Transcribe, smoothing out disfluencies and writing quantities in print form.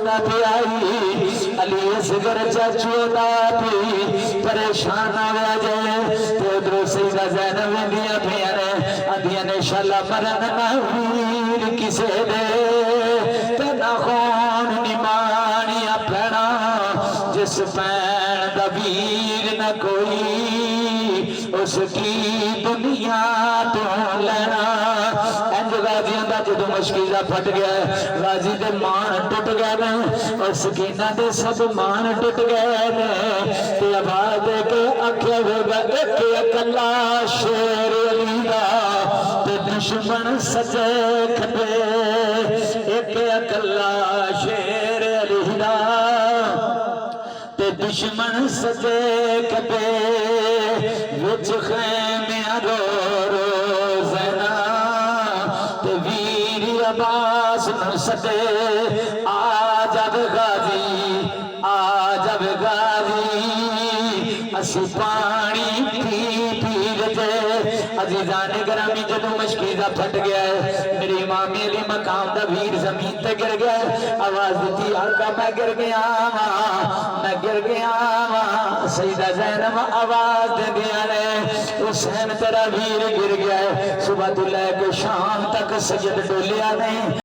ना पे आई अली असगर चाचू ना पे परेशान आ जाए तो उधरों सईदा ज़ैनब दिया पिया ने आदिया ने शाला मरन ना वीर किसे दे ते ना कौन निमानिया पैना जिस पैन दा वीर न कोई उसकी दुनिया तो लेना। इंज गाजियां दा जदों मशकीज़ा फट गया गाजी दे मान टुट गए ने और सकीना दे सब मान टुट गए ने ते आवाज़ दे के आख्या होगा एक अकला शेर अली दा ते दुश्मन सजे खबे एक अकला शेर अली दा ते दुश्मन सजे खबे विच खैमे रो रो ज़ैना ते वीर अब्बास नूं सदे आ जब गाजी आ जब गाजी असी पानी पी पी दे अजीज़ान गिरामी जदों मशकीज़ा फट गया मेरे इमाम अली मकाम दा वीर जमीन ते गिर गया आवाज़ दी आका मैं गिर गया मैं गिर गया सईदा ज़ैनब आवाज़ दे दिया ने हुसैन तेरा वीर गिर गया सुबह तो लेके शाम तक सजद डोलिया नहीं।